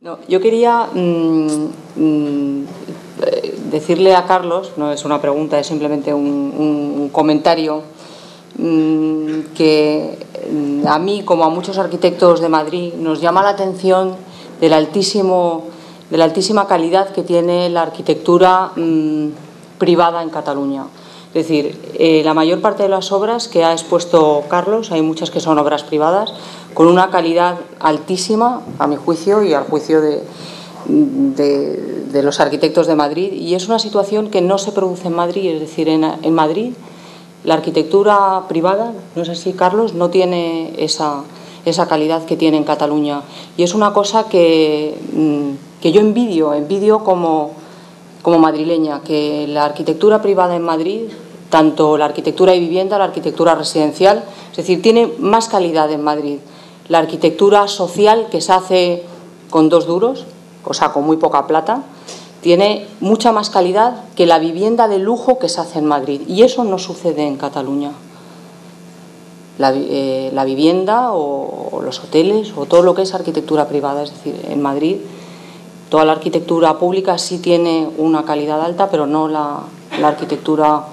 No, yo quería decirle a Carlos, no es una pregunta, es simplemente un comentario, que a mí, como a muchos arquitectos de Madrid, nos llama la atención de la altísima calidad que tiene la arquitectura privada en Cataluña. Es decir, la mayor parte de las obras que ha expuesto Carlos, hay muchas que son obras privadas, con una calidad altísima, a mi juicio y al juicio de los arquitectos de Madrid, y es una situación que no se produce en Madrid. Es decir, en Madrid la arquitectura privada, ¿no es así, Carlos?, no tiene esa calidad que tiene en Cataluña, y es una cosa que yo envidio como madrileña, que la arquitectura privada en Madrid, tanto la arquitectura de vivienda, la arquitectura residencial, es decir, tiene más calidad en Madrid. La arquitectura social, que se hace con 2 duros, o sea, con muy poca plata, tiene mucha más calidad que la vivienda de lujo que se hace en Madrid, y eso no sucede en Cataluña. La vivienda o los hoteles o todo lo que es arquitectura privada, es decir, en Madrid toda la arquitectura pública sí tiene una calidad alta, pero no la arquitectura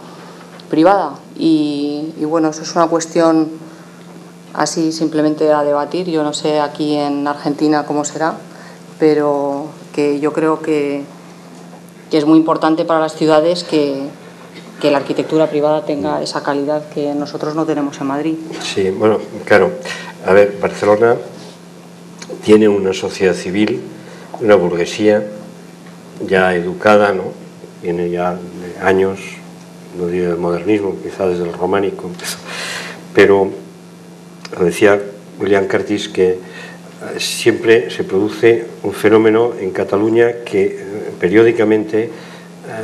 privada. Y bueno, eso es una cuestión así simplemente a debatir. Yo no sé aquí en Argentina cómo será, pero que yo creo que es muy importante para las ciudades que la arquitectura privada tenga esa calidad que nosotros no tenemos en Madrid. Sí, bueno, claro. A ver, Barcelona tiene una sociedad civil, una burguesía ya educada, ¿no? Viene ya de años, no digo del modernismo, quizá desde el románico empezó, pero decía William Curtis que siempre se produce un fenómeno en Cataluña que periódicamente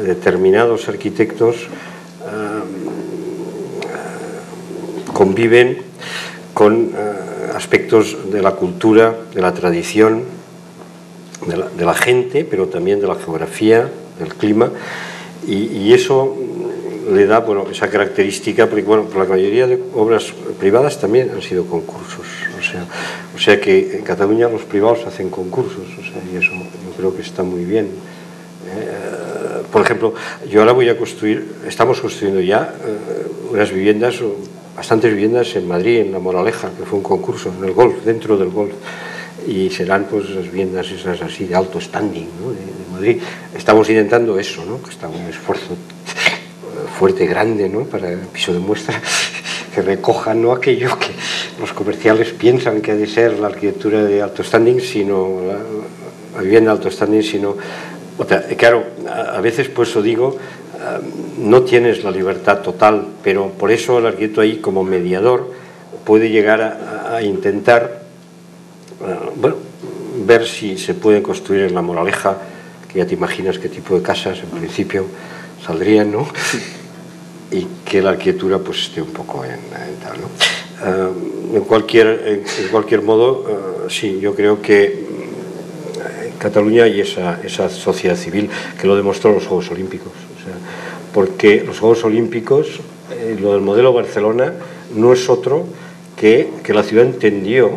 determinados arquitectos conviven con aspectos de la cultura, de la tradición, de la gente, pero también de la geografía, del clima, y eso le da, bueno, esa característica, porque bueno, la mayoría de obras privadas también han sido concursos, o sea que en Cataluña los privados hacen concursos, y eso yo creo que está muy bien. Por ejemplo, yo ahora voy a estamos construyendo ya unas viviendas, bastantes viviendas en Madrid, en La Moraleja, que fue un concurso, en el Golf, dentro del Golf, y serán pues las viviendas esas así de alto standing, ¿no?, de Madrid. Estamos intentando eso, ¿no?, que está un esfuerzo fuerte, grande, ¿no?, para el piso de muestra, que recoja no aquello que los comerciales piensan que ha de ser la arquitectura de alto standing, sino la vivienda de alto standing, sino otra. Claro, a veces pues os digo, no tienes la libertad total, pero por eso el arquitecto ahí como mediador puede llegar a intentar bueno, ver si se puede construir en La Moraleja, que ya te imaginas qué tipo de casas en principio saldrían, ¿no?, y que la arquitectura pues esté un poco en tal, ¿no? En cualquier modo, sí, yo creo que en Cataluña hay esa sociedad civil que lo demostró los Juegos Olímpicos, porque los Juegos Olímpicos, lo del modelo Barcelona no es otro que la ciudad entendió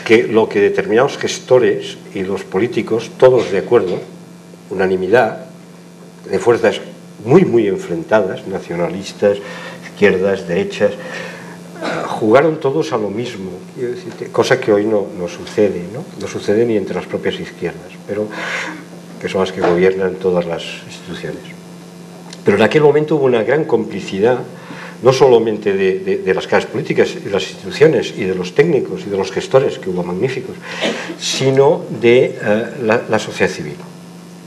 que lo que determinados gestores y los políticos, todos de acuerdo, unanimidad, de fuerzas muy enfrentadas, nacionalistas, izquierdas, derechas, jugaron todos a lo mismo, cosa que hoy no sucede, ¿no? No sucede ni entre las propias izquierdas, pero que son las que gobiernan todas las instituciones. Pero en aquel momento hubo una gran complicidad, no solamente de las clases políticas y de las instituciones y de los técnicos y de los gestores, que hubo magníficos, sino de la sociedad civil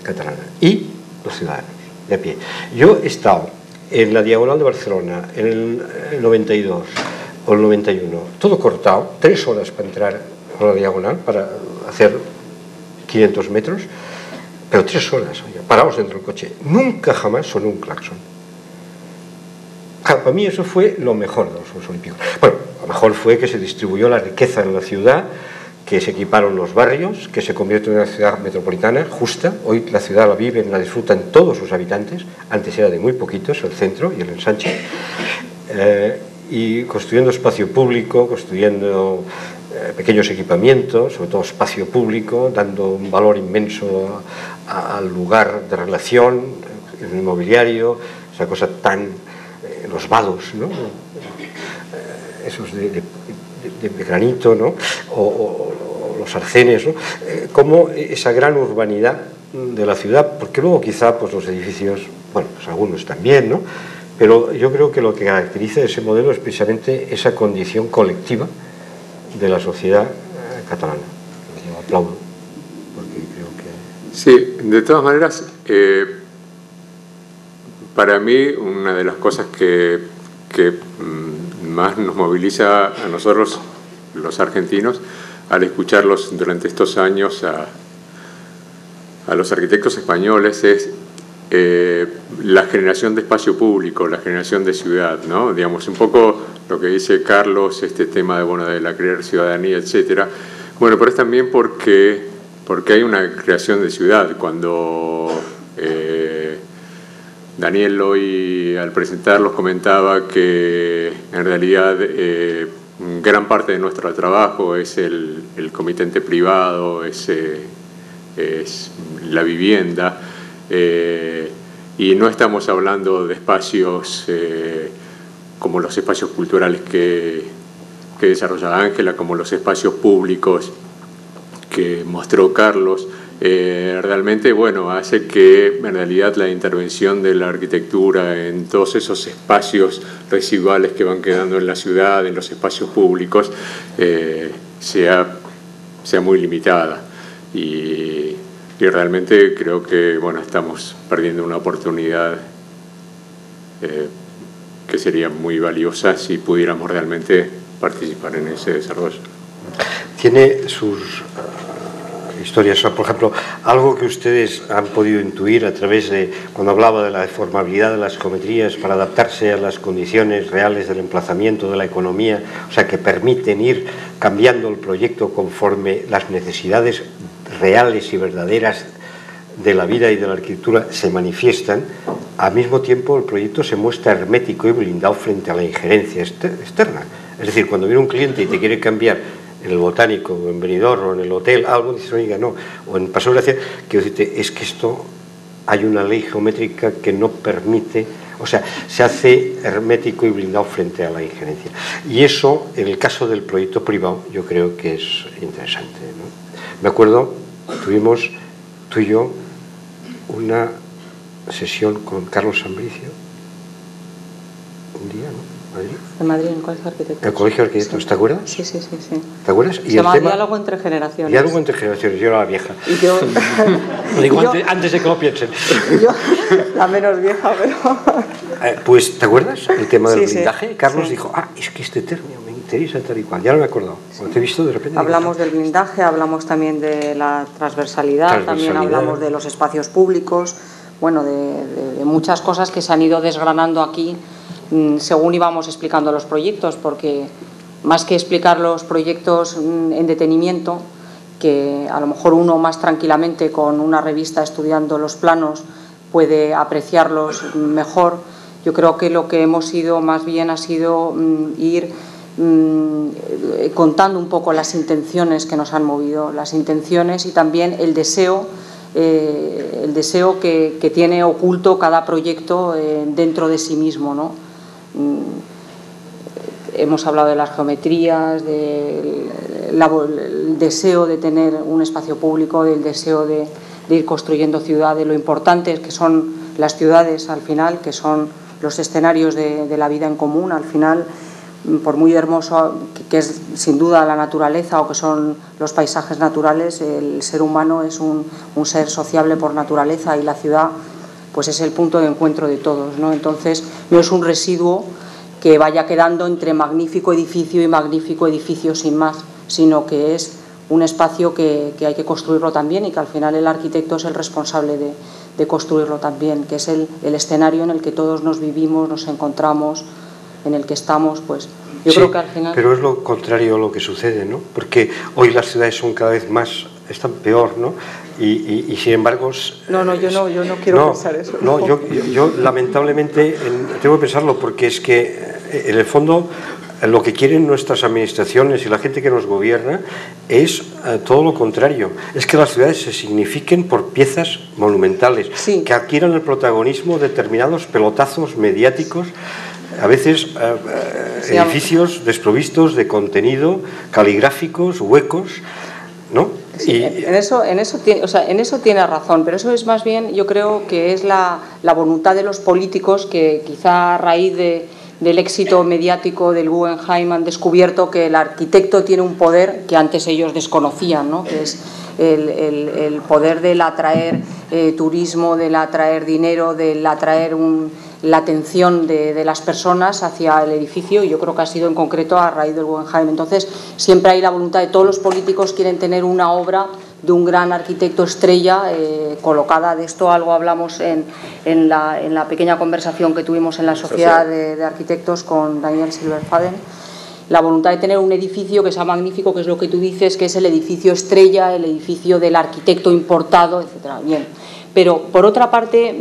catalana y los ciudadanos de a pie. Yo he estado en la Diagonal de Barcelona en el 92 o el 91, todo cortado, 3 horas para entrar a la Diagonal, para hacer 500 metros, pero 3 horas, parados dentro del coche. Nunca jamás sonó un claxon. Para mí eso fue lo mejor de los Juegos Olímpicos. Bueno, lo mejor fue que se distribuyó la riqueza en la ciudad, que se equiparon los barrios, que se convirtió en una ciudad metropolitana justa. Hoy la ciudad la viven, la disfrutan todos sus habitantes. Antes era de muy poquitos, el centro y el ensanche. Y construyendo espacio público, construyendo pequeños equipamientos, sobre todo espacio público, dando un valor inmenso al lugar de relación, el inmobiliario, esa cosa tan, los vados, ¿no? Esos de granito, ¿no? O los arcenes, ¿no? Como esa gran urbanidad de la ciudad, porque luego quizá pues los edificios, bueno, pues algunos también, ¿no? Pero yo creo que lo que caracteriza ese modelo es precisamente esa condición colectiva de la sociedad catalana. Yo aplaudo, porque creo que... Sí, de todas maneras, para mí una de las cosas que más nos moviliza a nosotros, los argentinos, al escucharlos durante estos años a los arquitectos españoles, es la generación de espacio público, la generación de ciudad, ¿no? Digamos, un poco lo que dice Carlos, este tema de, bueno, de la crear ciudadanía, etcétera. Bueno, pero es también porque hay una creación de ciudad. Cuando Daniel hoy al presentarlos comentaba que en realidad gran parte de nuestro trabajo es el comitente privado, es la vivienda, y no estamos hablando de espacios como los espacios culturales que desarrolla Ángela, como los espacios públicos que mostró Carlos. Realmente, bueno, hace que en realidad la intervención de la arquitectura en todos esos espacios residuales que van quedando en la ciudad, en los espacios públicos, sea muy limitada. Y realmente creo que, bueno, estamos perdiendo una oportunidad que sería muy valiosa si pudiéramos realmente participar en ese desarrollo. Tiene sus historias, por ejemplo, algo que ustedes han podido intuir a través de, cuando hablaba de la deformabilidad de las geometrías para adaptarse a las condiciones reales del emplazamiento de la economía, o sea, que permiten ir cambiando el proyecto conforme las necesidades reales y verdaderas de la vida y de la arquitectura se manifiestan. Al mismo tiempo el proyecto se muestra hermético y blindado frente a la injerencia externa. Es decir, cuando viene un cliente y te quiere cambiar en el Botánico, o en Benidorm, o en el hotel, algo, dices, oiga, no, o en Paseo de Gracia, quiero decirte, es que esto hay una ley geométrica que no permite, o sea, se hace hermético y blindado frente a la injerencia. Y eso, en el caso del proyecto privado, yo creo que es interesante, ¿no? Me acuerdo, tuvimos tú y yo una sesión con Carlos Sambricio, un día, ¿no? ¿Madrid? En Madrid, en el Colegio de Arquitectos. ¿El Colegio de Arquitectos? Sí. ¿Te acuerdas? Sí. ¿Te acuerdas? Se llama Diálogo entre Generaciones. Diálogo entre Generaciones, yo era la vieja. Y yo... Lo digo antes de que lo piensen. Yo, la menos vieja, pero... Pues, ¿te acuerdas? El tema del blindaje. Sí, Carlos dijo, es que este término me interesa tal y cual. Ya no me he acordado. Cuando te he visto, de repente... Hablamos del blindaje, hablamos también de la transversalidad, también hablamos de los espacios públicos, bueno, de muchas cosas que se han ido desgranando aquí según íbamos explicando los proyectos, porque más que explicar los proyectos en detenimiento, que a lo mejor uno más tranquilamente con una revista estudiando los planos puede apreciarlos mejor, yo creo que lo que hemos ido más bien ha sido ir contando un poco las intenciones que nos han movido, las intenciones y también el deseo que tiene oculto cada proyecto dentro de sí mismo, ¿no? Hemos hablado de las geometrías, del deseo de tener un espacio público, del deseo de ir construyendo ciudades, lo importante que son las ciudades al final, que son los escenarios de la vida en común. Al final, por muy hermoso que es sin duda la naturaleza o que son los paisajes naturales, el ser humano es un ser sociable por naturaleza, y la ciudad pues es el punto de encuentro de todos, ¿no? Entonces no es un residuo que vaya quedando entre magnífico edificio y magnífico edificio sin más, sino que es un espacio que hay que construirlo también, y que al final el arquitecto es el responsable de construirlo también, que es el escenario en el que todos nos vivimos, nos encontramos, en el que estamos, pues yo creo que al final... Pero es lo contrario a lo que sucede, ¿no? Porque hoy las ciudades son cada vez más, están peor, ¿no? Y sin embargo... yo no quiero pensar eso. No, yo lamentablemente tengo que pensarlo, porque es que en el fondo, lo que quieren nuestras administraciones y la gente que nos gobierna es todo lo contrario. Es que las ciudades se signifiquen por piezas monumentales, sí, que adquieran el protagonismo determinados pelotazos mediáticos, a veces sí, edificios desprovistos de contenido, caligráficos, huecos, ¿no? Sí, en eso tiene razón, pero eso es más bien, yo creo que es la voluntad de los políticos que quizá a raíz del éxito mediático del Guggenheim han descubierto que el arquitecto tiene un poder que antes ellos desconocían, ¿no? Que es el poder del atraer turismo, del atraer dinero, del atraer la atención de las personas hacia el edificio, y yo creo que ha sido en concreto a raíz del Guggenheim. Entonces siempre hay la voluntad de todos los políticos, quieren tener una obra de un gran arquitecto estrella colocada. De esto algo hablamos en la pequeña conversación que tuvimos en la Sociedad de Arquitectos con Daniel Silverfaden. La voluntad de tener un edificio que sea magnífico, que es lo que tú dices, que es el edificio estrella, el edificio del arquitecto importado, etcétera. Bien, pero por otra parte,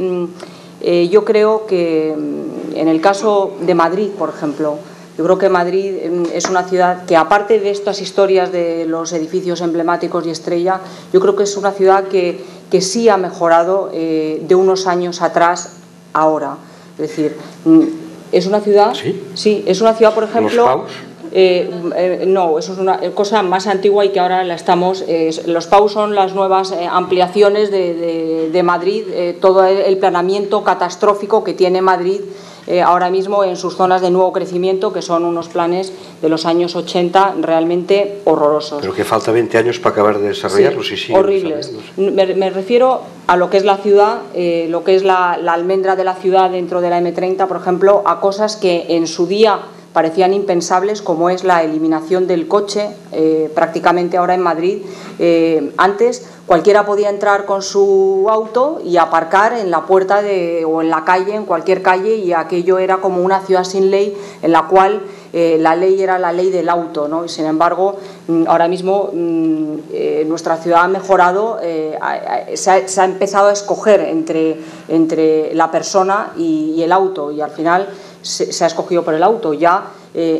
yo creo que en el caso de Madrid, por ejemplo, yo creo que Madrid es una ciudad que, aparte de estas historias de los edificios emblemáticos y estrella, yo creo que es una ciudad que sí ha mejorado de unos años atrás ahora. Es decir, es una ciudad... Sí, es una ciudad, por ejemplo... ¿Los PAUs? No, eso es una cosa más antigua y que ahora la estamos... los PAUs son las nuevas ampliaciones de Madrid, todo el planeamiento catastrófico que tiene Madrid ahora mismo en sus zonas de nuevo crecimiento, que son unos planes de los años 80 realmente horrorosos. Pero que falta 20 años para acabar de desarrollarlos, sí, horribles. Me refiero a lo que es la ciudad, lo que es la almendra de la ciudad dentro de la M30, por ejemplo, a cosas que en su día parecían impensables, como es la eliminación del coche, prácticamente ahora en Madrid. Antes cualquiera podía entrar con su auto y aparcar en la puerta o en la calle, en cualquier calle, y aquello era como una ciudad sin ley, en la cual la ley era la ley del auto, ¿no? Y sin embargo, ahora mismo nuestra ciudad ha mejorado, se ha empezado a escoger entre la persona y el auto, y al final se ha escogido por el auto. Ya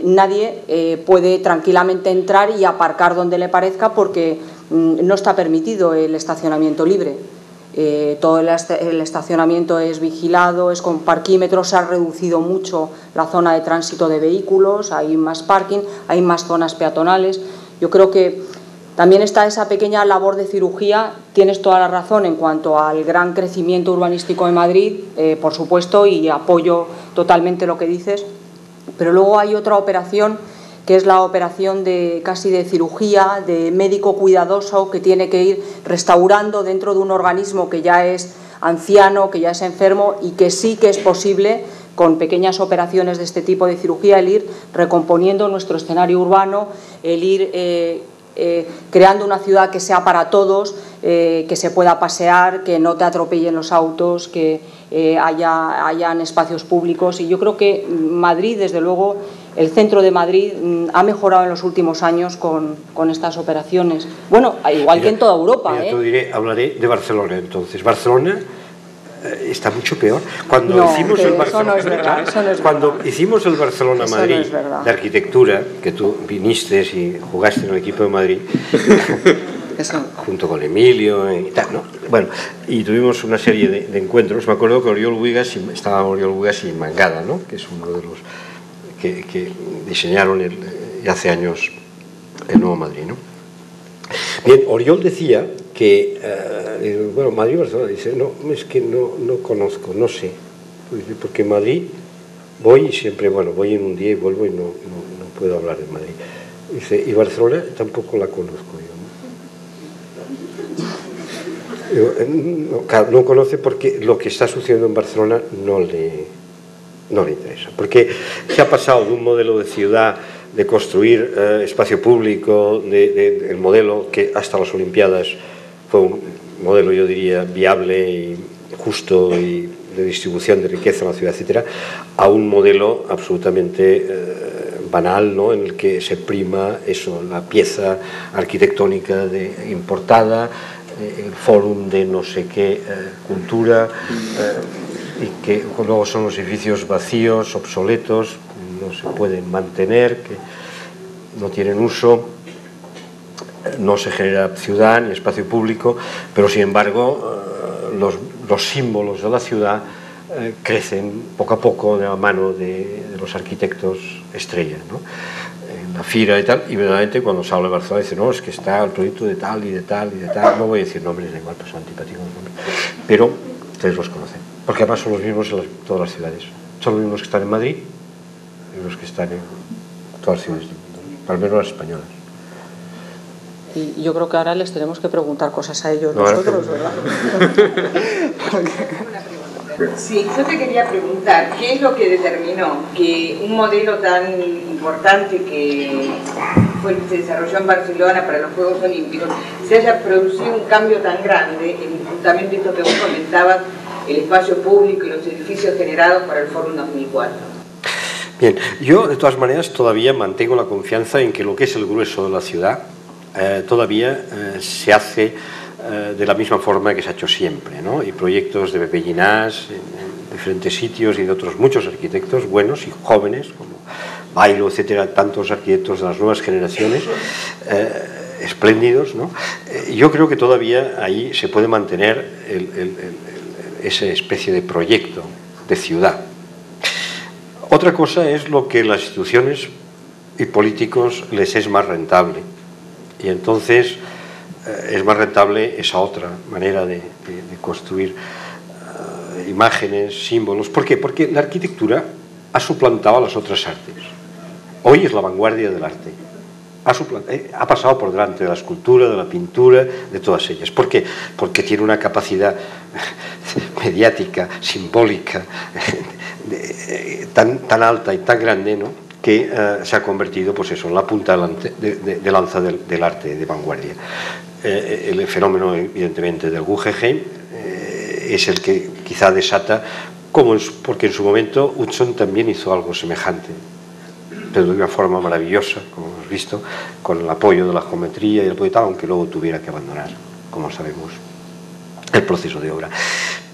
nadie puede tranquilamente entrar y aparcar donde le parezca, porque no está permitido el estacionamiento libre. Todo el estacionamiento es vigilado, es con parquímetros, se ha reducido mucho la zona de tránsito de vehículos, hay más parking, hay más zonas peatonales. Yo creo que también está esa pequeña labor de cirugía. Tienes toda la razón en cuanto al gran crecimiento urbanístico de Madrid, por supuesto, y apoyo totalmente lo que dices, pero luego hay otra operación, que es la operación casi de cirugía, de médico cuidadoso, que tiene que ir restaurando dentro de un organismo que ya es anciano, que ya es enfermo, y que sí que es posible, con pequeñas operaciones de este tipo de cirugía, el ir recomponiendo nuestro escenario urbano, el ir creando una ciudad que sea para todos, que se pueda pasear, que no te atropellen los autos, que hayan espacios públicos. Y yo creo que Madrid, desde luego, el centro de Madrid ha mejorado en los últimos años con estas operaciones. Bueno, igual que en toda Europa. Hablaré de Barcelona, entonces. Barcelona está mucho peor. Cuando hicimos el Barcelona, eso no es verdad, eso no es cuando verdad. Hicimos el Barcelona-Madrid no de arquitectura, que tú viniste y jugaste en el equipo de Madrid, junto con Emilio y tal, ¿no? Bueno, y tuvimos una serie de encuentros. Me acuerdo que estaba Oriol Buigas y Mangada, ¿no? Que es uno de los que diseñaron hace años el Nuevo Madrid, ¿no? Bien, Oriol decía que, bueno, Madrid-Barcelona, dice, no, es que no conozco, no sé, porque en Madrid voy y siempre, bueno, voy en un día y vuelvo y no puedo hablar de Madrid. Dice, y Barcelona tampoco la conozco yo. Claro, no conoce porque lo que está sucediendo en Barcelona no le interesa, porque se ha pasado de un modelo de ciudad, de construir espacio público, el modelo que hasta las Olimpiadas fue un modelo, yo diría, viable y justo y de distribución de riqueza en la ciudad, etcétera, a un modelo absolutamente banal, ¿no? En el que se prima eso, la pieza arquitectónica importada, el fórum de no sé qué cultura, y que luego son los edificios vacíos, obsoletos, no se pueden mantener, que no tienen uso, no se genera ciudad ni espacio público, pero sin embargo los símbolos de la ciudad crecen poco a poco de la mano de los arquitectos estrella, ¿no? En la Fira y tal, y verdaderamente cuando se habla de Barcelona dice, no, es que está el proyecto de tal y de tal y de tal, no voy a decir nombres, da igual, pues son antipáticos, pero ustedes los conocen, porque además son los mismos en todas las ciudades, son los mismos que están en Madrid y los que están en todas las ciudades del mundo, al menos las españolas. Y yo creo que ahora les tenemos que preguntar cosas a ellos nosotros, ¿verdad? Sí, yo te quería preguntar, ¿qué es lo que determinó que un modelo tan importante que se desarrolló en Barcelona para los Juegos Olímpicos se haya producido un cambio tan grande en justamente esto que vos comentabas, el espacio público y los edificios generados para el Fórum 2004? Bien, yo de todas maneras todavía mantengo la confianza en que lo que es el grueso de la ciudad todavía se hace de la misma forma que se ha hecho siempre, ¿no? Y proyectos de Pepe Llinás en diferentes sitios y de otros muchos arquitectos buenos y jóvenes, como Bailo, etcétera, tantos arquitectos de las nuevas generaciones, espléndidos, ¿no? Yo creo que todavía ahí se puede mantener esa especie de proyecto de ciudad. Otra cosa es lo que las instituciones y políticos les es más rentable, y entonces es más rentable esa otra manera de construir imágenes, símbolos. ¿Por qué? Porque la arquitectura ha suplantado a las otras artes. Hoy es la vanguardia del arte. Ha pasado por delante de la escultura, de la pintura, de todas ellas. ¿Por qué? Porque tiene una capacidad mediática, simbólica, tan alta y tan grande, ¿no?, que se ha convertido, pues eso, en la punta de lanza del arte de vanguardia. El fenómeno, evidentemente, del Guggenheim es el que quizá desata, porque en su momento Hudson también hizo algo semejante, pero de una forma maravillosa, como hemos visto, con el apoyo de la geometría y el apoyo tal, aunque luego tuviera que abandonar, como sabemos, el proceso de obra.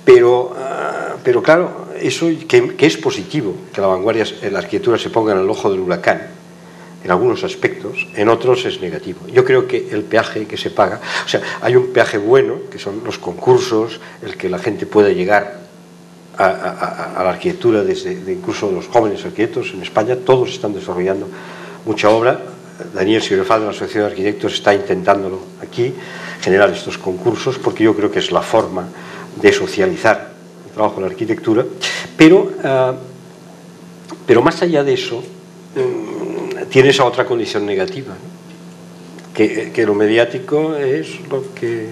Pero claro, eso que es positivo, que la vanguardia, la arquitectura se ponga en el ojo del huracán, en algunos aspectos, en otros es negativo. Yo creo que el peaje que se paga, o sea, hay un peaje bueno, que son los concursos, el que la gente pueda llegar a la arquitectura, incluso los jóvenes arquitectos en España, todos están desarrollando mucha obra. Daniel Sirofal de la Asociación de Arquitectos está intentándolo aquí, generar estos concursos, porque yo creo que es la forma de socializar el trabajo de la arquitectura, pero más allá de eso, tiene esa otra condición negativa, ¿no? que lo mediático es lo que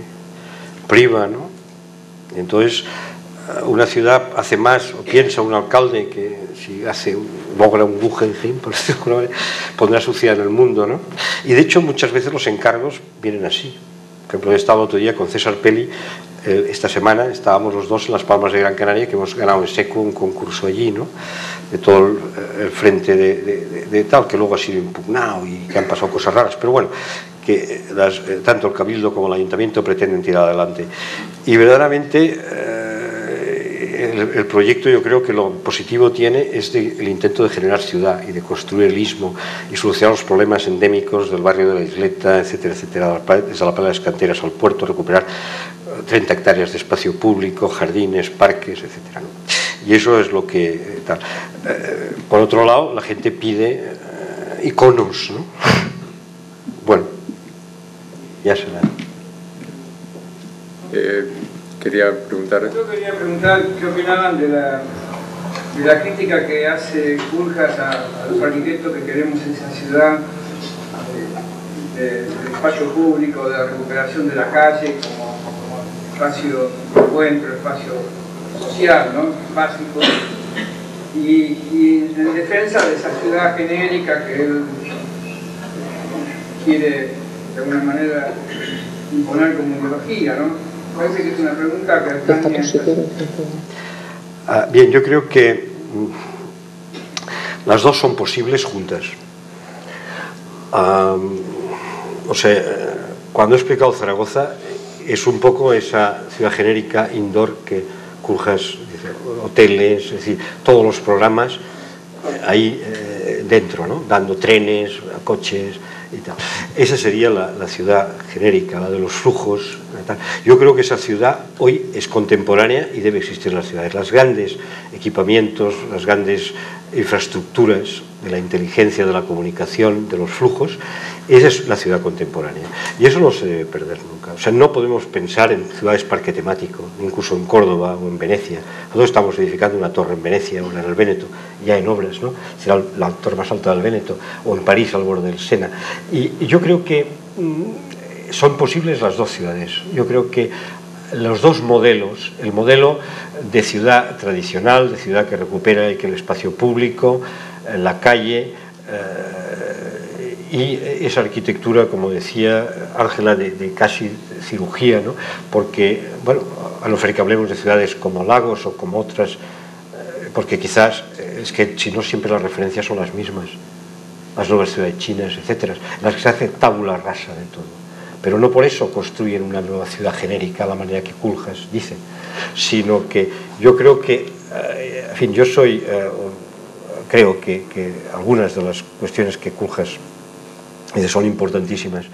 priva, ¿no? Entonces, una ciudad hace más, o piensa un alcalde que si logra un Guggenheim, por decirlo de alguna manera, pondrá su ciudad en el mundo, ¿no? Y de hecho muchas veces los encargos vienen así. Por ejemplo, he estado otro día con César Peli, esta semana estábamos los dos en Las Palmas de Gran Canaria, que hemos ganado en seco un concurso allí, ¿no?, de todo el frente de tal, que luego ha sido impugnado y que han pasado cosas raras, pero bueno, que tanto el Cabildo como el Ayuntamiento pretenden tirar adelante. Y verdaderamente el proyecto, yo creo que lo positivo tiene es el intento de generar ciudad y de construir el istmo y solucionar los problemas endémicos del barrio de la Isleta, etcétera, etcétera, desde la Playa de las Canteras al puerto, recuperar 30 hectáreas de espacio público, jardines, parques, etcétera, ¿no? Y eso es lo que tal. Por otro lado, la gente pide iconos, ¿no? Bueno, ya será. Quería preguntar. Yo quería preguntar qué opinaban de la crítica que hace Curjas a los arquitectos que queremos esa ciudad del espacio público, de la recuperación de la calle como espacio de encuentro, espacio social, ¿no?, básico, y en defensa de esa ciudad genérica que él quiere de alguna manera imponer como ideología, ¿no? Parece que es una pregunta que atañe bien, yo creo que las dos son posibles juntas. O sea, cuando he explicado Zaragoza, es un poco esa ciudad genérica indoor que Curjas dice, hoteles, es decir, todos los programas, ahí dentro, ¿no? Dando trenes, coches y tal. Esa sería la ciudad genérica, la de los flujos. Tal. Yo creo que esa ciudad hoy es contemporánea y debe existir en las ciudades. Los grandes equipamientos, las grandes infraestructuras de la inteligencia, de la comunicación, de los flujos, esa es la ciudad contemporánea. Y eso no se debe perder nunca. O sea, no podemos pensar en ciudades parque temático, incluso en Córdoba o en Venecia. Nosotros estamos edificando una torre en Venecia o en el Véneto, ya en obras, ¿no? Será la torre más alta del Véneto, o en París al borde del Sena. Y yo creo que son posibles las dos ciudades. Yo creo que los dos modelos, el modelo de ciudad tradicional, de ciudad que recupera y que el espacio público, la calle y esa arquitectura, como decía Ángela, de casi cirugía, ¿no? Porque, bueno, a no ser que hablemos de ciudades como Lagos o como otras, porque quizás es que si no siempre las referencias son las mismas, las nuevas ciudades chinas, etcétera, en las que se hace tabula rasa de todo. Pero no por eso construyen una nueva ciudad genérica a la manera que Koolhaas dice, sino que yo creo que, en fin, yo soy, creo que algunas de las cuestiones que Koolhaas dice son importantísimas,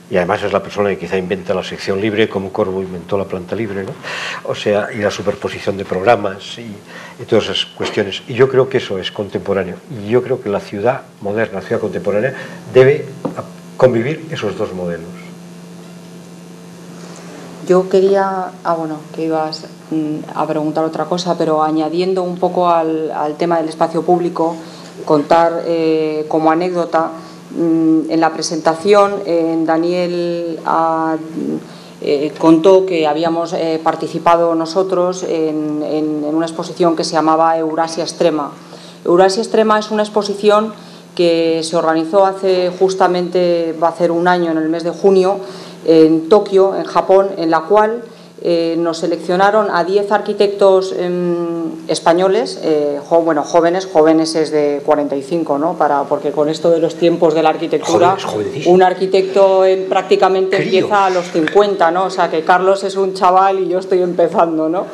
y además es la persona que quizá inventa la sección libre, como Corbo inventó la planta libre, ¿no? O sea, y la superposición de programas y todas esas cuestiones. Y yo creo que eso es contemporáneo. Y yo creo que la ciudad moderna, la ciudad contemporánea, debe convivir esos dos modelos. Yo quería, bueno, que ibas a preguntar otra cosa, pero añadiendo un poco al tema del espacio público, contar como anécdota, en la presentación Daniel contó que habíamos participado nosotros en una exposición que se llamaba Eurasia Extrema. Eurasia Extrema es una exposición que se organizó justamente, va a hacer un año, en el mes de junio, en Tokio, en Japón, en la cual nos seleccionaron a 10 arquitectos españoles, jóvenes es de 45, ¿no? Porque con esto de los tiempos de la arquitectura, un arquitecto prácticamente empieza a los 50, ¿no? O sea, que Carlos es un chaval y yo estoy empezando, ¿no?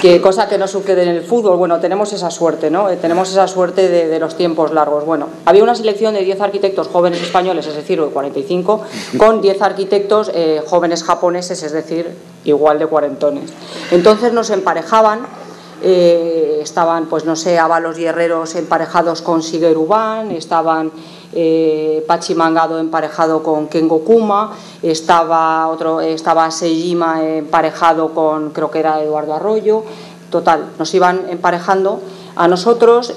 Que cosa que no sucede en el fútbol. Bueno, tenemos esa suerte, ¿no? Tenemos esa suerte de los tiempos largos. Bueno, había una selección de 10 arquitectos jóvenes españoles, es decir, de 45, con 10 arquitectos jóvenes japoneses, es decir, igual de cuarentones. Entonces nos emparejaban, estaban, pues no sé, Ábalos y Herreros emparejados con Shigeru Ban, estaban Pachi Mangado emparejado con Kengo Kuma, estaba Seijima emparejado con, creo que era Eduardo Arroyo. Total, nos iban emparejando. A nosotros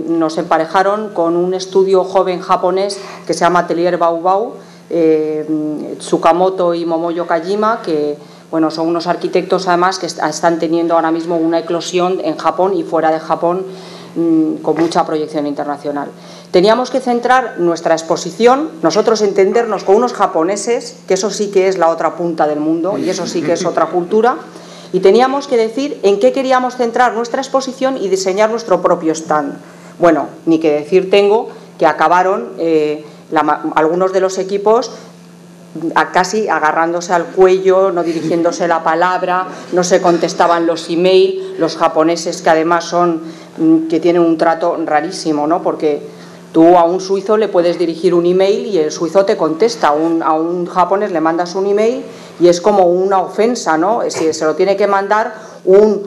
nos emparejaron con un estudio joven japonés que se llama Atelier Baubau, Tsukamoto y Momoyo Kajima, que bueno, son unos arquitectos además que están teniendo ahora mismo una eclosión en Japón y fuera de Japón con mucha proyección internacional. Teníamos que centrar nuestra exposición, nosotros entendernos con unos japoneses, que eso sí que es la otra punta del mundo y eso sí que es otra cultura, y teníamos que decir en qué queríamos centrar nuestra exposición y diseñar nuestro propio stand. Bueno, ni que decir tengo que acabaron algunos de los equipos casi agarrándose al cuello, no dirigiéndose la palabra, no se contestaban los emails, los japoneses que además que tienen un trato rarísimo, ¿no? Porque tú a un suizo le puedes dirigir un email y el suizo te contesta, a un japonés le mandas un email y es como una ofensa, ¿no? Si se lo tiene que mandar un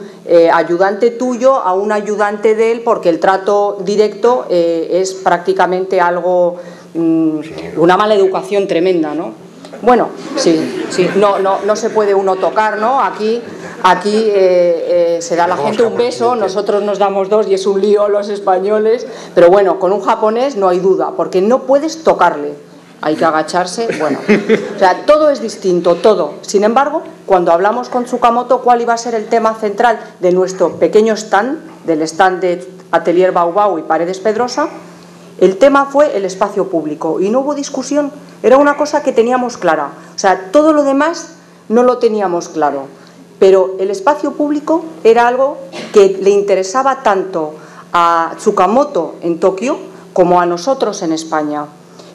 ayudante tuyo a un ayudante de él, porque el trato directo es prácticamente algo, una mala educación tremenda, ¿no? Bueno, sí, no se puede uno tocar, ¿no? Aquí se da a la gente un beso, nosotros nos damos dos y es un lío los españoles, pero bueno, con un japonés no hay duda, porque no puedes tocarle, hay que agacharse, bueno, o sea, todo es distinto, todo. Sin embargo, cuando hablamos con Tsukamoto, ¿cuál iba a ser el tema central de nuestro pequeño stand, del stand de Atelier Baubau y Paredes Pedrosa? El tema fue el espacio público y no hubo discusión, era una cosa que teníamos clara. O sea, todo lo demás no lo teníamos claro, pero el espacio público era algo que le interesaba tanto a Tsukamoto en Tokio como a nosotros en España.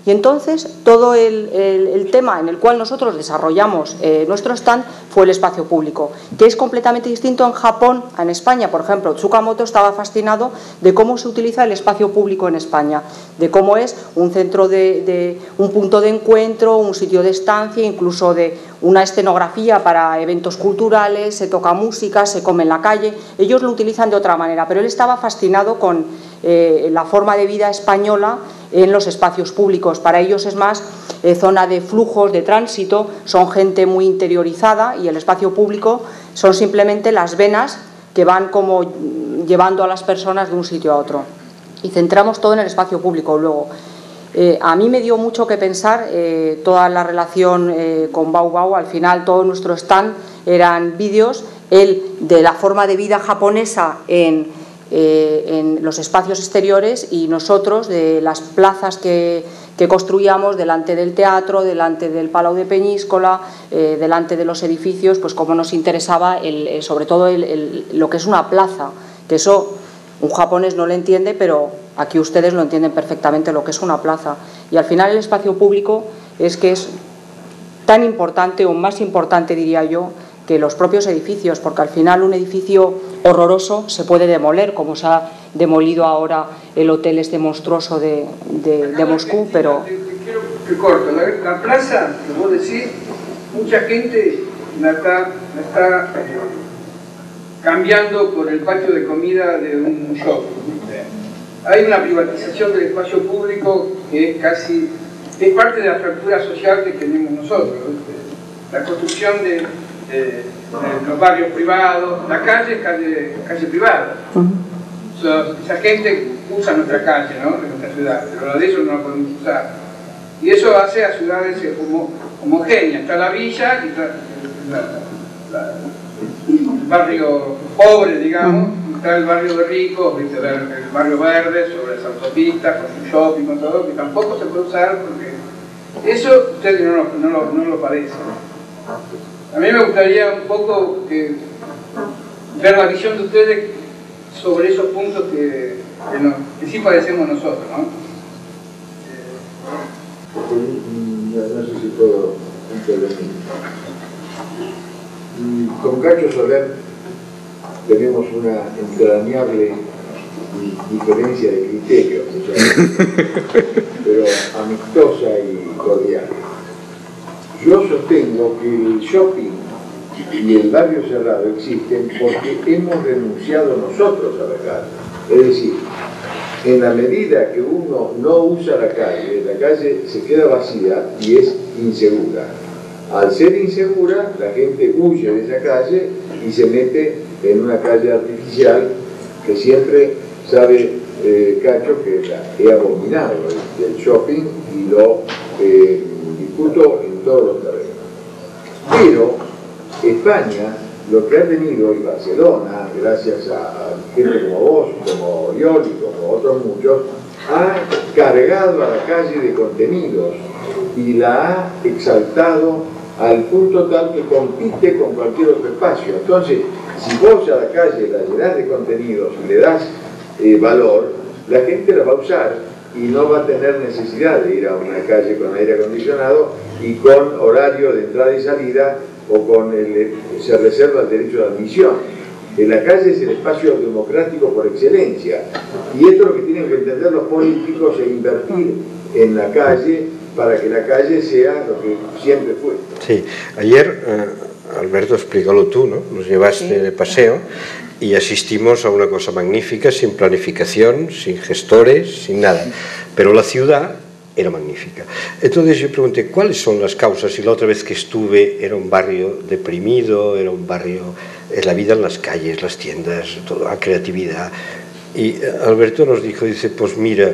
Y entonces todo el tema en el cual nosotros desarrollamos nuestro stand fue el espacio público, que es completamente distinto en Japón a en España. Por ejemplo, Tsukamoto estaba fascinado de cómo se utiliza el espacio público en España, de cómo es un centro un punto de encuentro, un sitio de estancia, incluso de una escenografía para eventos culturales, se toca música, se come en la calle. Ellos lo utilizan de otra manera, pero él estaba fascinado con la forma de vida española en los espacios públicos. Para ellos es más zona de flujos, de tránsito, son gente muy interiorizada, y el espacio público son simplemente las venas que van como llevando a las personas de un sitio a otro. Y centramos todo en el espacio público. Luego, a mí me dio mucho que pensar toda la relación con Bau Bau. Al final todo nuestro stand eran vídeos, él de la forma de vida japonesa en los espacios exteriores, y nosotros de las plazas que construíamos delante del teatro, delante del Palau de Peñíscola, delante de los edificios, pues como nos interesaba sobre todo lo que es una plaza, que eso un japonés no lo entiende, pero aquí ustedes lo entienden perfectamente lo que es una plaza. Y al final el espacio público es tan importante, o más importante diría yo, que los propios edificios, porque al final un edificio horroroso se puede demoler, como se ha demolido ahora el hotel este monstruoso de Moscú, pero... Quiero que corto, la plaza, que vos decís, mucha gente la está cambiando por el patio de comida de un shopping. Hay una privatización del espacio público que es parte de la fractura social que tenemos nosotros, ¿viste? La construcción de los barrios privados, la calle es calle privada. O sea, esa gente usa nuestra calle, ¿no?, de nuestra ciudad, pero la de ellos no la podemos usar. Y eso hace a ciudades homogéneas. Está la villa y está el barrio pobre, digamos, y está el barrio de ricos, ¿viste? El barrio verde sobre las autopistas, con su shopping, con todo, que tampoco se puede usar porque eso ustedes no lo padecen. A mí me gustaría un poco ver la visión de ustedes sobre esos puntos que sí padecemos nosotros, ¿no? No sé si puedo intervenir. Con Cacho Soler tenemos una entrañable diferencia de criterios, o sea, pero amistosa y cordial. Yo sostengo que el shopping y el barrio cerrado existen porque hemos renunciado nosotros a la calle. Es decir, en la medida que uno no usa la calle se queda vacía y es insegura. Al ser insegura, la gente huye de esa calle y se mete en una calle artificial que siempre sabe Cacho que he abominado el shopping y lo discuto en todos los terrenos. Pero España, lo que ha tenido, y Barcelona, gracias a gente como vos, como Oriol y como otros muchos, ha cargado a la calle de contenidos y la ha exaltado al punto tal que compite con cualquier otro espacio. Entonces, si vos a la calle la llenás de contenidos y le das valor, la gente la va a usar y no va a tener necesidad de ir a una calle con aire acondicionado y con horario de entrada y salida, o se reserva el derecho de admisión. En la calle es el espacio democrático por excelencia, y esto es lo que tienen que entender los políticos e invertir en la calle para que la calle sea lo que siempre fue. Sí, ayer, Alberto, explícalo tú, ¿no? Nos llevaste de paseo y asistimos a una cosa magnífica, sin planificación, sin gestores, sin nada, pero la ciudad era magnífica. Entonces yo pregunté, ¿cuáles son las causas? Y la otra vez que estuve era un barrio deprimido, era un barrio, la vida en las calles, las tiendas, toda la creatividad. Y Alberto nos dijo, dice, pues mira,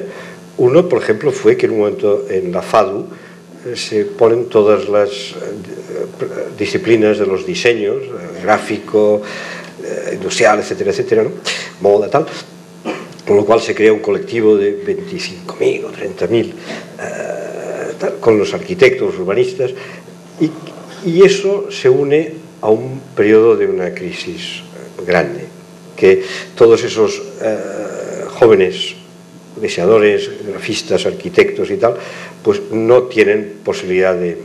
uno, por ejemplo, fue que en un momento en la FADU se ponen todas las disciplinas de los diseños, gráfico, industrial, etcétera, etcétera, ¿no?, moda, tal, con lo cual se crea un colectivo de 25.000 o 30.000 con los arquitectos, urbanistas, y eso se une a un periodo de una crisis grande, que todos esos jóvenes diseñadores, grafistas, arquitectos y tal, pues no tienen posibilidad de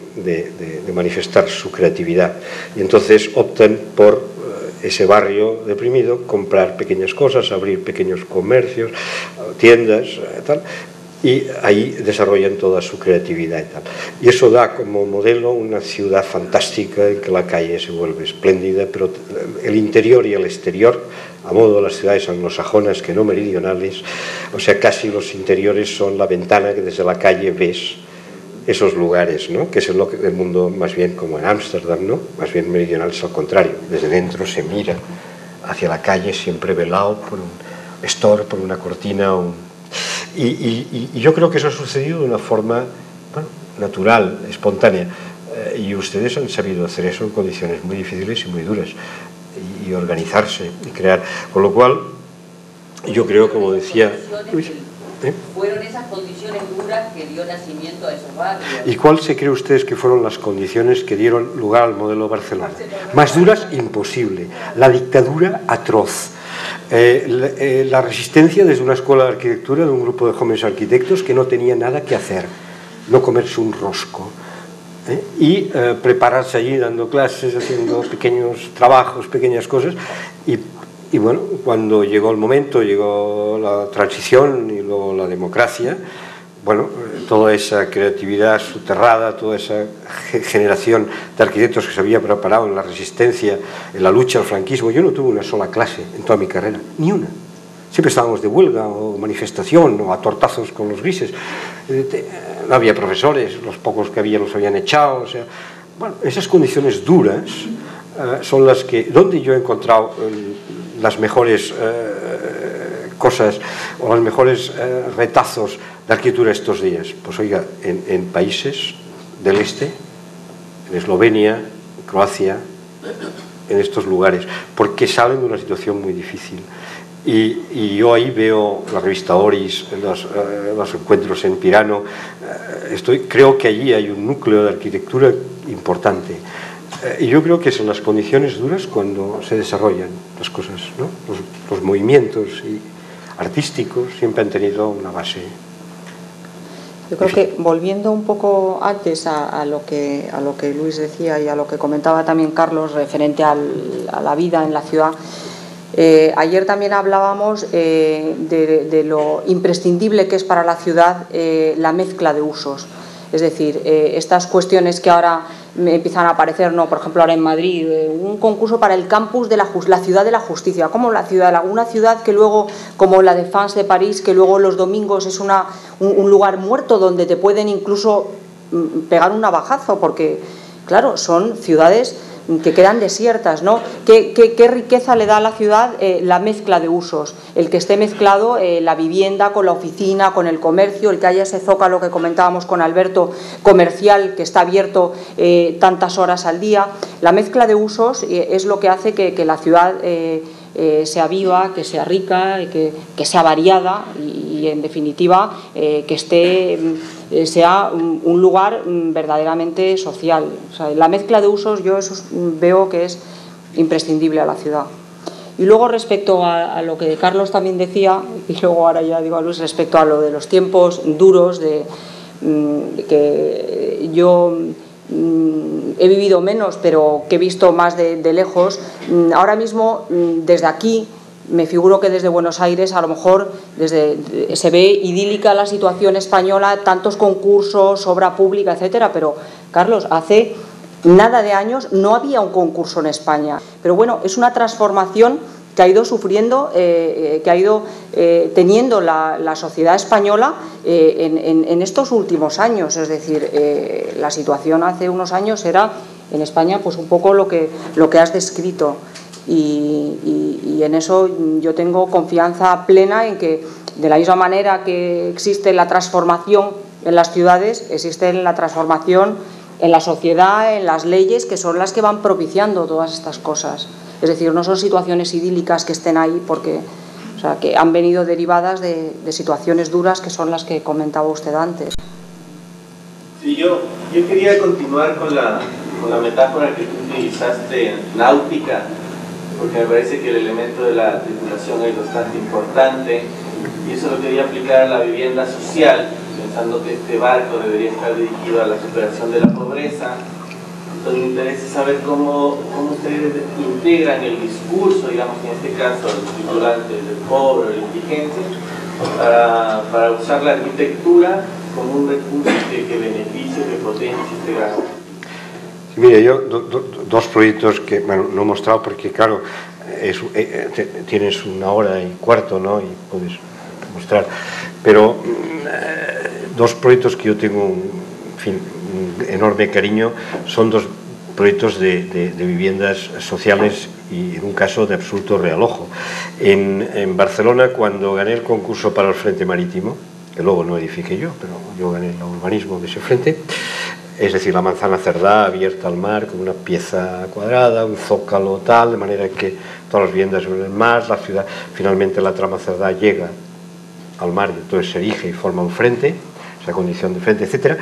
manifestar su creatividad, y entonces optan por ese barrio deprimido, comprar pequeñas cosas, abrir pequeños comercios, tiendas, tal, y ahí desarrollan toda su creatividad y tal. Y eso da como modelo una ciudad fantástica en que la calle se vuelve espléndida, pero el interior y el exterior, a modo de las ciudades anglosajonas que no meridionales, o sea, casi los interiores son la ventana que desde la calle ves esos lugares, ¿no? Que es el mundo más bien como en Ámsterdam, ¿no? Más bien meridional es al contrario, desde dentro se mira hacia la calle siempre velado por un store, por una cortina, y yo creo que eso ha sucedido de una forma, bueno, natural, espontánea, y ustedes han sabido hacer eso en condiciones muy difíciles y muy duras, y organizarse y crear, con lo cual yo creo, como decía Luis, fueron esas condiciones duras que dio nacimiento a esos barrios. ¿Y cuál se cree ustedes que fueron las condiciones que dieron lugar al modelo Barcelona? Más duras, imposible. La dictadura, atroz. La resistencia desde una escuela de arquitectura de un grupo de jóvenes arquitectos que no tenía nada que hacer, no comerse un rosco, y prepararse allí dando clases, haciendo pequeños trabajos, pequeñas cosas, y bueno, cuando llegó el momento, llegó la transición y luego la democracia, bueno, toda esa creatividad soterrada, toda esa generación de arquitectos que se había preparado en la resistencia, en la lucha al franquismo. Yo no tuve una sola clase en toda mi carrera, ni una. Siempre estábamos de huelga o manifestación o a tortazos con los grises. No había profesores, los pocos que había los habían echado. O sea, bueno, esas condiciones duras son las que, donde yo he encontrado las mejores cosas o los mejores retazos de arquitectura estos días. Pues oiga, en países del este, en Eslovenia, en Croacia, en estos lugares, porque salen de una situación muy difícil. Y yo ahí veo la revista Oris, los encuentros en Pirano, creo que allí hay un núcleo de arquitectura importante. Y yo creo que son las condiciones duras cuando se desarrollan las cosas, ¿no? Los movimientos artísticos siempre han tenido una base. Yo creo que volviendo un poco antes a lo que Luis decía y a lo que comentaba también Carlos referente a la vida en la ciudad, ayer también hablábamos de lo imprescindible que es para la ciudad la mezcla de usos. Es decir, estas cuestiones que ahora me empiezan a aparecer, ¿no? Por ejemplo, ahora en Madrid, un concurso para el campus de la ciudad de la justicia, como una ciudad que luego, como la Défense de París, que luego los domingos es un lugar muerto donde te pueden incluso pegar un navajazo, porque, claro, son ciudades que quedan desiertas, ¿no? ¿Qué riqueza le da a la ciudad la mezcla de usos? El que esté mezclado la vivienda con la oficina, con el comercio, el que haya ese zócalo que comentábamos con Alberto, comercial, que está abierto tantas horas al día. La mezcla de usos es lo que hace que la ciudad sea viva, que sea rica, que sea variada y en definitiva que sea un lugar verdaderamente social. O sea, la mezcla de usos yo eso veo que es imprescindible a la ciudad. Y luego respecto a lo que Carlos también decía, y luego ahora ya digo a Luis, respecto a lo de los tiempos duros, que yo he vivido menos, pero que he visto más de lejos. Ahora mismo, desde aquí, me figuro que desde Buenos Aires, a lo mejor se ve idílica la situación española, tantos concursos, obra pública, etcétera, pero, Carlos, hace nada de años no había un concurso en España. Pero bueno, es una transformación que ha ido sufriendo, que ha ido teniendo la sociedad española en estos últimos años. Es decir, la situación hace unos años era en España pues un poco lo que has descrito, y en eso yo tengo confianza plena en que, de la misma manera que existe la transformación en las ciudades, existe la transformación en la sociedad, en las leyes, que son las que van propiciando todas estas cosas. Es decir, no son situaciones idílicas que estén ahí porque, o sea, que han venido derivadas de situaciones duras que son las que comentaba usted antes. Sí, yo quería continuar con la metáfora que tú utilizaste, náutica, porque me parece que el elemento de la tripulación es bastante importante. y eso lo quería aplicar a la vivienda social, pensando que este barco debería estar dirigido a la superación de la pobreza. Entonces me interesa saber cómo ustedes integran el discurso, digamos, en este caso, el titulante del pobre o el indigente, para usar la arquitectura como un recurso que beneficie, que potencie este gasto. Sí, mira, yo dos proyectos que, bueno, no he mostrado porque, claro, tienes 1 hora y cuarto, ¿no? Y puedes mostrar, pero dos proyectos que yo tengo, en fin, un enorme cariño, son dos proyectos de viviendas sociales y en un caso de absoluto realojo. En Barcelona, cuando gané el concurso para el Frente Marítimo, que luego no edifiqué yo, pero yo gané el urbanismo de ese frente, es decir, la manzana Cerdá abierta al mar con una pieza cuadrada, un zócalo tal, de manera que todas las viviendas sobre el mar, la ciudad, finalmente la trama Cerdá llega al mar y entonces se erige y forma un frente, esa condición de frente, etc.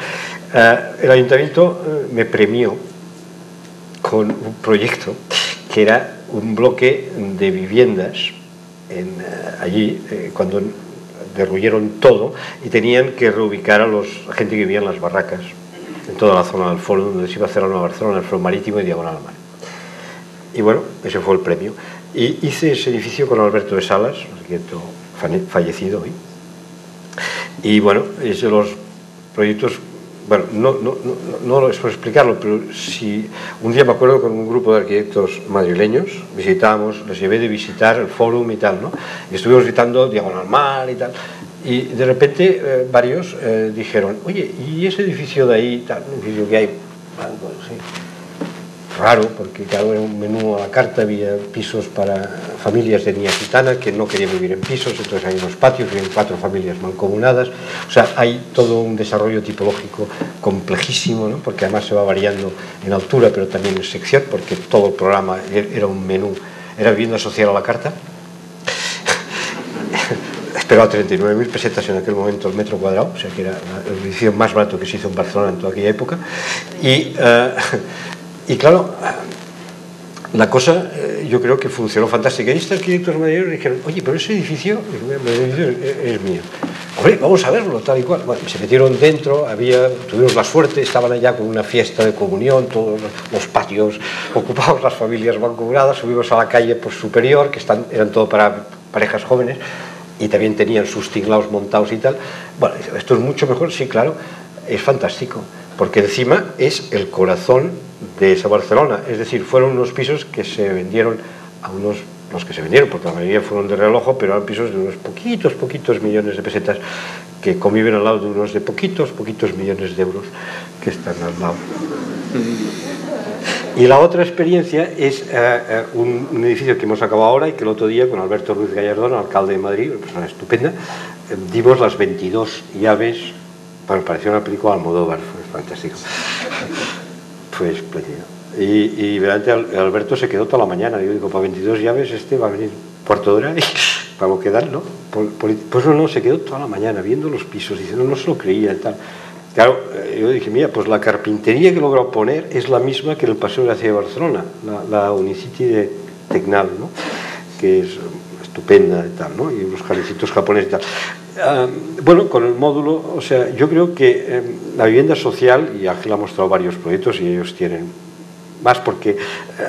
El ayuntamiento me premió con un proyecto que era un bloque de viviendas allí, cuando derruyeron todo y tenían que reubicar a la gente que vivía en las barracas en toda la zona del foro, donde se iba a hacer la Nueva Barcelona, el foro marítimo y diagonal al mar. Y bueno, ese fue el premio. Y hice ese edificio con Alberto de Salas, arquitecto fallecido hoy. Y bueno, es de los proyectos, bueno, no es por explicarlo, pero si un día me acuerdo con un grupo de arquitectos madrileños, visitábamos, les llevé de visitar el Fórum y tal, ¿no? Y estuvimos visitando diagonal mar y tal. Y de repente varios dijeron, oye, ¿y ese edificio de ahí, tal, un edificio que hay? Sí. Raro, porque claro, era un menú a la carta, había pisos para familias de etnia gitana que no querían vivir en pisos, entonces hay unos patios, viven 4 familias mancomunadas, o sea, hay todo un desarrollo tipológico complejísimo, ¿no? Porque además se va variando en altura, pero también en sección, porque todo el programa era un menú, era vivienda social a la carta. Esperaba 39.000 pesetas en aquel momento el metro cuadrado, o sea que era el edificio más barato que se hizo en Barcelona en toda aquella época. Y claro, la cosa yo creo que funcionó fantástica. Y estos arquitectos madrileños dijeron, oye, pero ese edificio es mío. Hombre, vamos a verlo, tal y cual. Bueno, se metieron dentro, tuvimos la suerte, estaban allá con una fiesta de comunión, todos los patios ocupados, las familias mancomunadas, subimos a la calle superior, que eran todo para parejas jóvenes, y también tenían sus tinglaos montados y tal. Bueno, esto es mucho mejor, sí, claro, es fantástico, porque encima es el corazón de esa Barcelona, es decir, fueron unos pisos que se vendieron a los que se vendieron, porque la mayoría fueron de realojo, pero eran pisos de unos poquitos millones de pesetas que conviven al lado de unos de poquitos millones de euros que están al lado. Y la otra experiencia es un edificio que hemos acabado ahora y que el otro día con Alberto Ruiz Gallardón, alcalde de Madrid, una persona estupenda, dimos las 22 llaves, pareció una película de Almodóvar, fue fantástico. Fue espléndido. Y realmente Alberto se quedó toda la mañana. Yo digo, para 22 llaves va a venir cuarto de hora y para lo que dan, ¿no? Pues no, se quedó toda la mañana viendo los pisos, diciendo, no se lo creía y tal. Claro, yo dije, mira, pues la carpintería que he logrado poner es la misma que en el Paseo de Gracia de Barcelona, la Unicity de Tecnal, ¿no? Que es estupenda y tal, ¿no? Y unos jardincitos japoneses y tal. Bueno, con el módulo, o sea, yo creo que la vivienda social, y Ángel ha mostrado varios proyectos y ellos tienen más, porque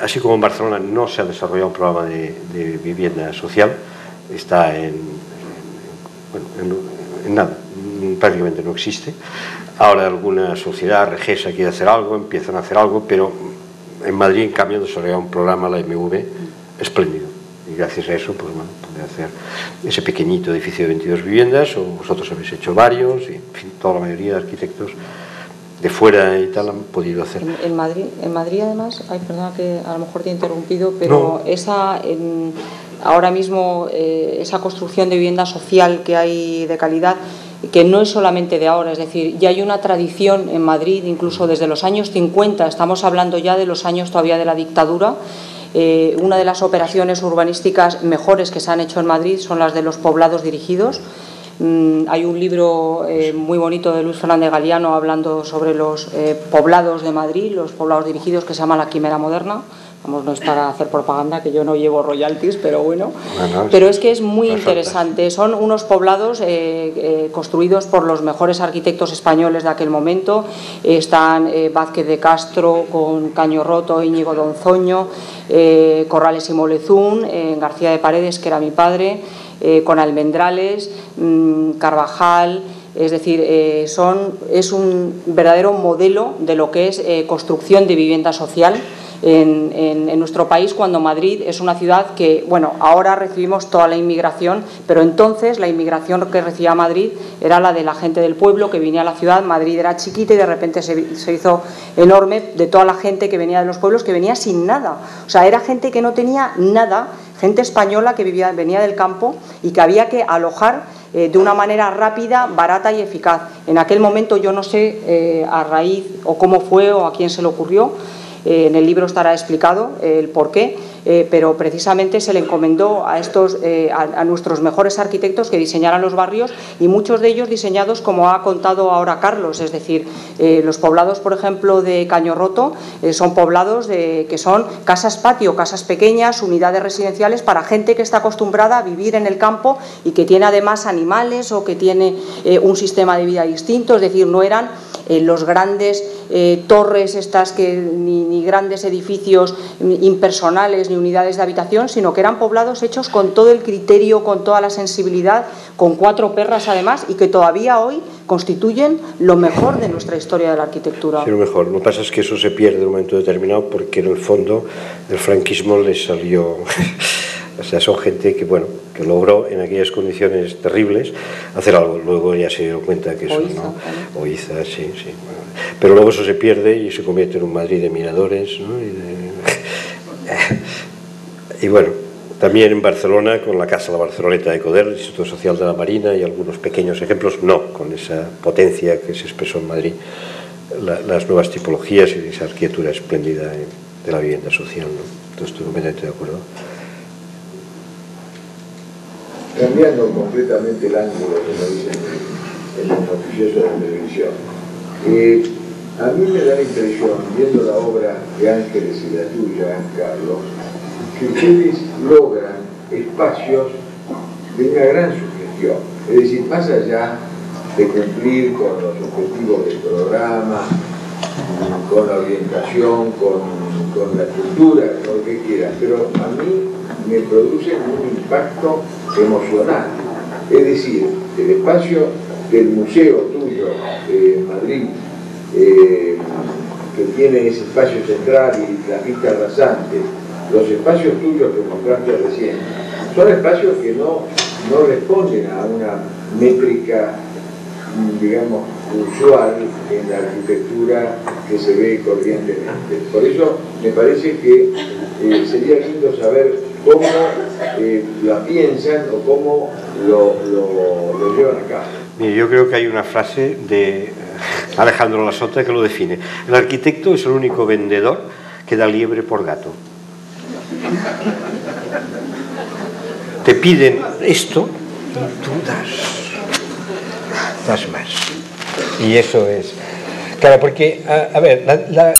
así como en Barcelona no se ha desarrollado un programa de vivienda social, está en nada, prácticamente no existe. Ahora alguna sociedad, Regesa, quiere hacer algo, empiezan a hacer algo, pero en Madrid, en cambio, desarrolla un programa, la MV, espléndido. Y gracias a eso, pues bueno, puede hacer ese pequeñito edificio de 22 viviendas, o vosotros habéis hecho varios, y en fin, toda la mayoría de arquitectos de fuera y tal han podido hacer. En Madrid además, perdona que a lo mejor te he interrumpido, pero no. Ahora mismo esa construcción de vivienda social que hay de calidad, que no es solamente de ahora, es decir, ya hay una tradición en Madrid, incluso desde los años 50, estamos hablando ya de los años todavía de la dictadura. Una de las operaciones urbanísticas mejores que se han hecho en Madrid son las de los poblados dirigidos. Hay un libro muy bonito de Luis Fernández Galiano hablando sobre los poblados de Madrid, los poblados dirigidos, que se llama La Quimera Moderna, Vamos, no es para hacer propaganda, que yo no llevo royalties, pero bueno. Pero es que es muy interesante. Son unos poblados construidos por los mejores arquitectos españoles de aquel momento. Están Vázquez de Castro con Caño Roto, Íñigo Donzoño, Corrales y Molezún, García de Paredes, que era mi padre, con Almendrales, Carvajal. Es decir, es un verdadero modelo de lo que es construcción de vivienda social en nuestro país, cuando Madrid es una ciudad que, bueno, ahora recibimos toda la inmigración, pero entonces la inmigración que recibía Madrid era la de la gente del pueblo que venía a la ciudad. Madrid era chiquita y de repente se hizo enorme, de toda la gente que venía de los pueblos, que venía sin nada. O sea, era gente que no tenía nada, gente española que venía del campo y que había que alojar de una manera rápida, barata y eficaz. En aquel momento, yo no sé a raíz o cómo fue o a quién se le ocurrió, en el libro estará explicado el porqué, pero precisamente se le encomendó a nuestros mejores arquitectos que diseñaran los barrios, y muchos de ellos diseñados como ha contado ahora Carlos. Es decir, los poblados, por ejemplo, de Caño Roto son poblados que son casas patio, casas pequeñas, unidades residenciales para gente que está acostumbrada a vivir en el campo y que tiene además animales o que tiene un sistema de vida distinto. Es decir, no eran los grandes torres estas ni grandes edificios impersonales ni unidades de habitación, sino que eran poblados hechos con todo el criterio, con toda la sensibilidad, con 4 perras además, y que todavía hoy constituyen lo mejor de nuestra historia de la arquitectura. Sí, lo mejor. Lo que pasa es que eso se pierde en un momento determinado, porque en el fondo el franquismo les salió... O sea, son gente que, bueno, que logró en aquellas condiciones terribles hacer algo. Luego ya se dio cuenta que eso no... Oiza, sí. Bueno. Pero luego eso se pierde y se convierte en un Madrid de miradores, ¿no? Y bueno, también en Barcelona, con la Casa La Barceloneta de Coder, el Instituto Social de la Marina y algunos pequeños ejemplos, no con esa potencia que se expresó en Madrid, las nuevas tipologías y esa arquitectura espléndida de la vivienda social, ¿no? Entonces estoy completamente de acuerdo. Cambiando completamente el ángulo, como dicen en los noticiosos de la televisión, a mí me da la impresión, viendo la obra de Ángeles y la tuya, Carlos, que ustedes logran espacios de una gran sugestión. Es decir, más allá de cumplir con los objetivos del programa, con la orientación, con la cultura, con lo que quieran, pero a mí me produce un impacto emocional. Es decir, el espacio del museo tuyo en Madrid, que tiene ese espacio central y la vista rasante, los espacios tuyos que mostraste recién, son espacios que no responden a una métrica, digamos, usual en la arquitectura que se ve corrientemente. Por eso me parece que sería lindo saber cómo la piensan o cómo lo llevan a cabo. Mire, yo creo que hay una frase de Alejandro Lasota que lo define. El arquitecto es el único vendedor que da liebre por gato. Te piden esto y tú das más. Y eso es... Claro, porque, a ver,